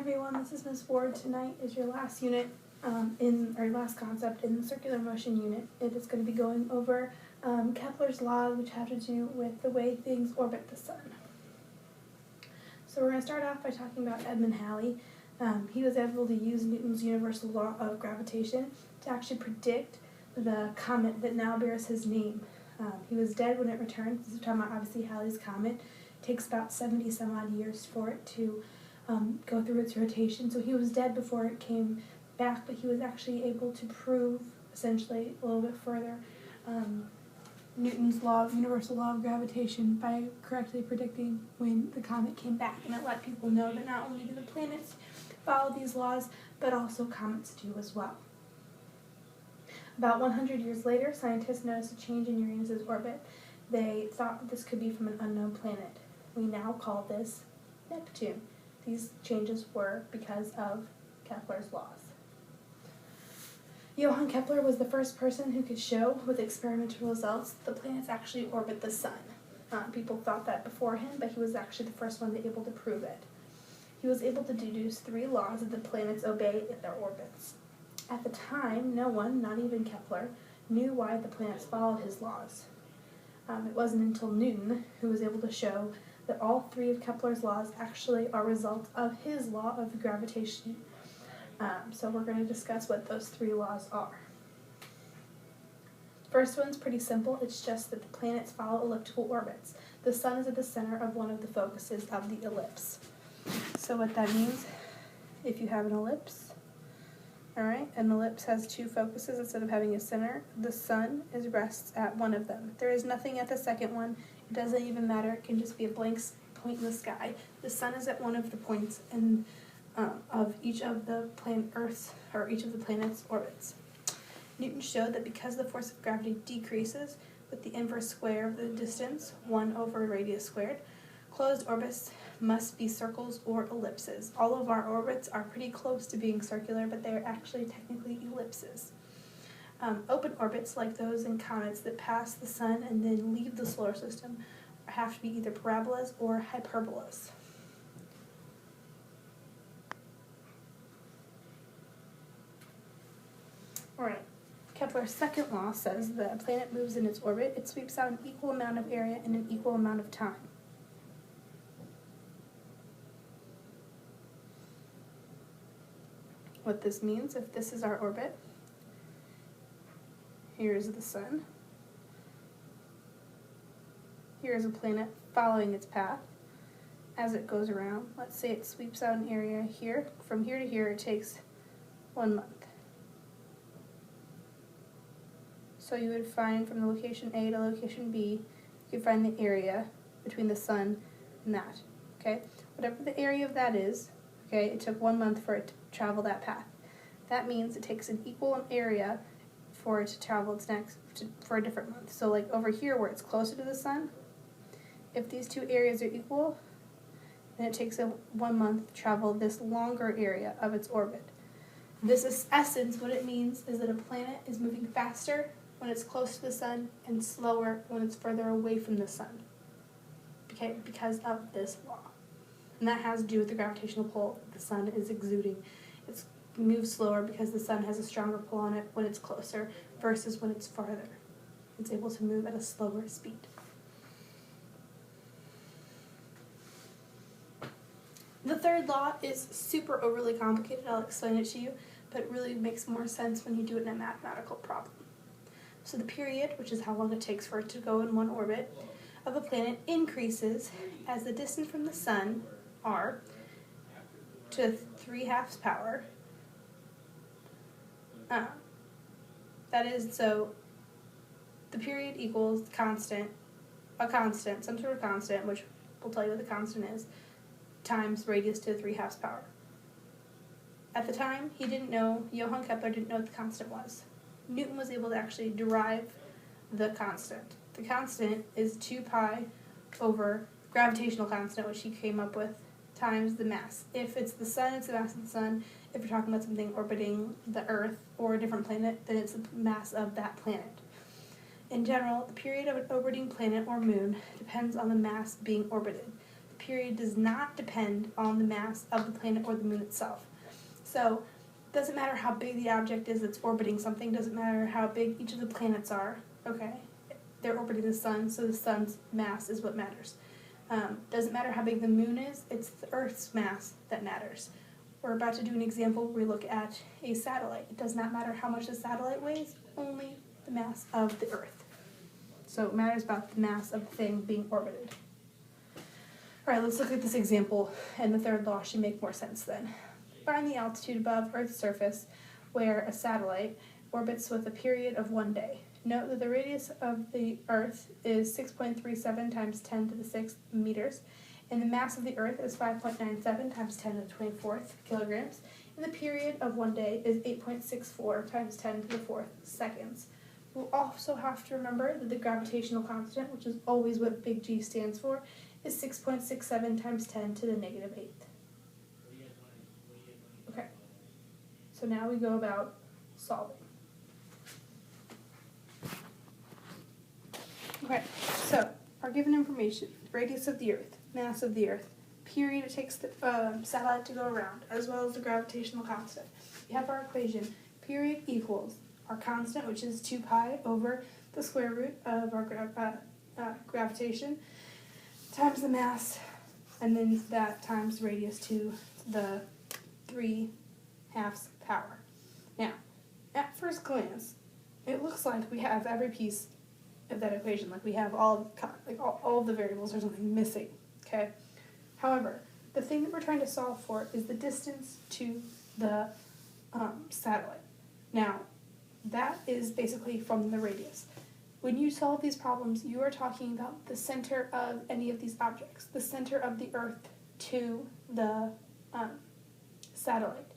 everyone, this is Ms. Ward. Tonight is your last unit last concept in the circular motion unit. It is going to be going over Kepler's laws, which have to do with the way things orbit the sun. So we're going to start off by talking about Edmund Halley. He was able to use Newton's universal law of gravitation to actually predict the comet that now bears his name. He was dead when it returned. This is talking about obviously Halley's comet. It takes about 70 some odd years for it to go through its rotation. So he was dead before it came back, but he was actually able to prove, essentially, a little bit further, Newton's universal law of gravitation by correctly predicting when the comet came back. And it let people know that not only do the planets follow these laws, but also comets do as well. About 100 years later, scientists noticed a change in Uranus's orbit. They thought this could be from an unknown planet. We now call this Neptune. These changes were because of Kepler's laws. Johann Kepler was the first person who could show with experimental results that the planets actually orbit the sun. People thought that before him, but he was actually the first one able to prove it. He was able to deduce 3 laws that the planets obey in their orbits. At the time, no one, not even Kepler, knew why the planets followed his laws. It wasn't until Newton who was able to show that all 3 of Kepler's laws actually are results of his law of gravitation. So we're going to discuss what those 3 laws are. First one's pretty simple. It's just that the planets follow elliptical orbits. The sun is at the center of one of the focuses of the ellipse. So what that means, if you have an ellipse, alright, an ellipse has 2 focuses instead of having a center. The sun rests at one of them. There is nothing at the second one. It doesn't even matter. It can just be a blank point in the sky. The sun is at one of the points of each of the each of the planet's orbits. Newton showed that because the force of gravity decreases with the inverse square of the distance, 1 over radius squared, closed orbits must be circles or ellipses. All of our orbits are pretty close to being circular, but they're actually technically ellipses. Open orbits, like those in comets that pass the sun and then leave the solar system, have to be either parabolas or hyperbolas. Alright, Kepler's second law says that a planet moves in its orbit, it sweeps out an equal amount of area in an equal amount of time. What this means, if this is our orbit, here's the sun, here's a planet following its path as it goes around. Let's say it sweeps out an area here. From here to here it takes 1 month. So you would find from the location A to location B, you could find the area between the sun and that, okay? Whatever the area of that is, okay, it took 1 month for it to travel that path. That means it takes an equal area for it to travel for a different month. So like over here where it's closer to the sun, if these 2 areas are equal, then it takes 1 month to travel this longer area of its orbit. This is essence, what it means is that a planet is moving faster when it's close to the sun and slower when it's further away from the sun, okay, because of this law. And that has to do with the gravitational pull the sun is exuding. It moves slower because the sun has a stronger pull on it when it's closer versus when it's farther. It's able to move at a slower speed. The third law is super overly complicated. I'll explain it to you, but it really makes more sense when you do it in a mathematical problem. So the period, which is how long it takes for it to go in one orbit, of a planet increases as the distance from the sun, r, to 3/2 power. That is, so the period equals a constant, some sort of constant, which will tell you what the constant is, times radius to 3/2 power. At the time, Johann Kepler didn't know what the constant was. Newton was able to actually derive the constant. The constant is 2 pi over gravitational constant, which he came up with, times the mass. If it's the sun, it's the mass of the sun. If you're talking about something orbiting the Earth or a different planet, then it's the mass of that planet. In general, the period of an orbiting planet or moon depends on the mass being orbited. The period does not depend on the mass of the planet or the moon itself. So it doesn't matter how big the object is that's orbiting something, doesn't matter how big each of the planets are, okay? They're orbiting the sun, so the sun's mass is what matters. Doesn't matter how big the moon is, it's the Earth's mass that matters. We're about to do an example where we look at a satellite. It does not matter how much the satellite weighs, only the mass of the Earth. So it matters about the mass of the thing being orbited. Alright, let's look at this example, and the third law should make more sense then. Find the altitude above Earth's surface where a satellite orbits with a period of 1 day. Note that the radius of the Earth is 6.37 times 10 to the 6th meters, and the mass of the Earth is 5.97 times 10 to the 24th kilograms, and the period of 1 day is 8.64 times 10 to the 4th seconds. We'll also have to remember that the gravitational constant, which is always what big G stands for, is 6.67 times 10 to the negative 8th. Okay, so now we go about solving. Okay, so our given information, radius of the Earth, mass of the Earth, period it takes the satellite to go around, as well as the gravitational constant. We have our equation, period equals our constant, which is 2 pi over the square root of our gravitation, times the mass, and then that times radius to the 3/2 power. Now, at first glance, it looks like we have every piece of that equation, like we have all of the variables or something missing, okay? However, the thing that we're trying to solve for is the distance to the satellite. Now, that is basically from the radius. When you solve these problems, you are talking about the center of any of these objects, the center of the Earth to the satellite.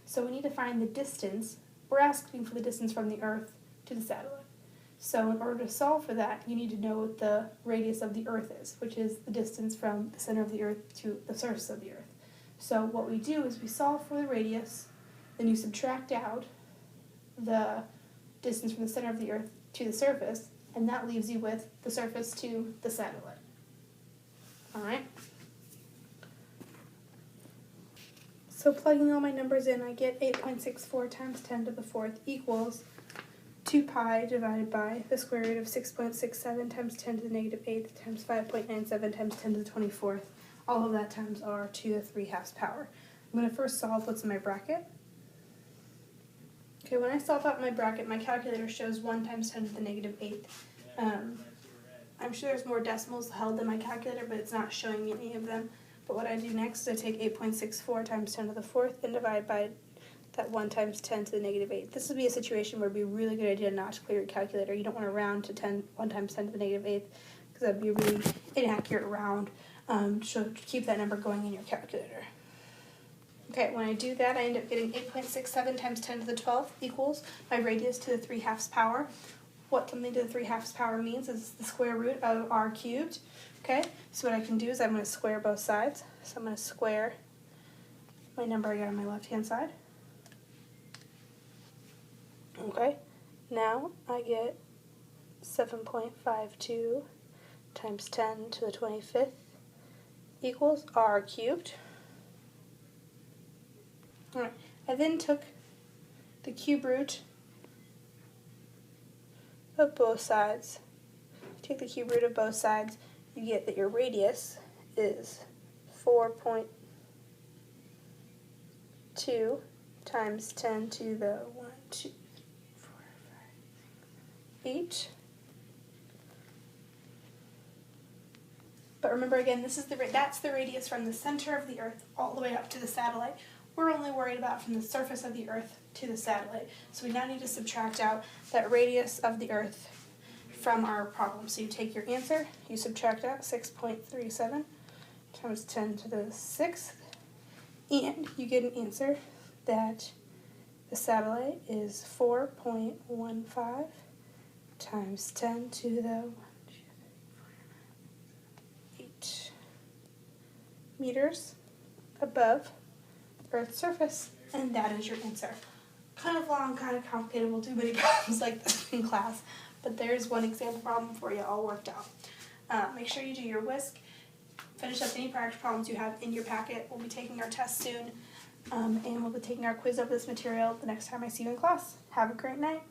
So we need to find the distance. We're asking for the distance from the Earth to the satellite. So in order to solve for that, you need to know what the radius of the Earth is, which is the distance from the center of the Earth to the surface of the Earth. So what we do is we solve for the radius, then you subtract out the distance from the center of the Earth to the surface, and that leaves you with the surface to the satellite. Alright? So plugging all my numbers in, I get 8.64 times 10 to the 4th equals 2 pi divided by the square root of 6.67 times 10 to the negative 8th times 5.97 times 10 to the 24th. All of that times are to the 3/2 power. I'm going to first solve what's in my bracket. Okay, when I solve out my bracket, my calculator shows 1 times 10 to the negative 8th. I'm sure there's more decimals held in my calculator, but it's not showing me any of them. But what I do next is I take 8.64 times 10 to the 4th and divide by that 1 times 10 to the negative 8th. This would be a situation where it would be a really good idea not to clear your calculator. You don't want to round to 1 times 10 to the negative 8th, because that would be a really inaccurate round. So keep that number going in your calculator. Okay, when I do that, I end up getting 8.67 times 10 to the 12th equals my radius to the 3/2 power. What something to the 3/2 power means is the square root of r cubed. Okay, so what I can do is I'm going to square both sides. So I'm going to square my number I got on my left-hand side. Okay, now I get 7.52 times 10 to the 25th equals r cubed. Alright, I then took the cube root of both sides. Take the cube root of both sides, you get that your radius is 4.2 times 10 to the 1, 2, 4, 5, 8. But remember again, this is that's the radius from the center of the Earth all the way up to the satellite. We're only worried about from the surface of the Earth to the satellite. So we now need to subtract out that radius of the Earth from our problem. So you take your answer, you subtract out 6.37 times 10 to the 6th, and you get an answer that the satellite is 4.15 times 10 to the 8 meters above Earth's surface, and that is your answer. Kind of long, kind of complicated. We'll do many problems like this in class, but there's one example problem for you all worked out. Make sure you do your whisk. finish up any practice problems you have in your packet. We'll be taking our test soon, and we'll be taking our quiz over this material the next time I see you in class. Have a great night.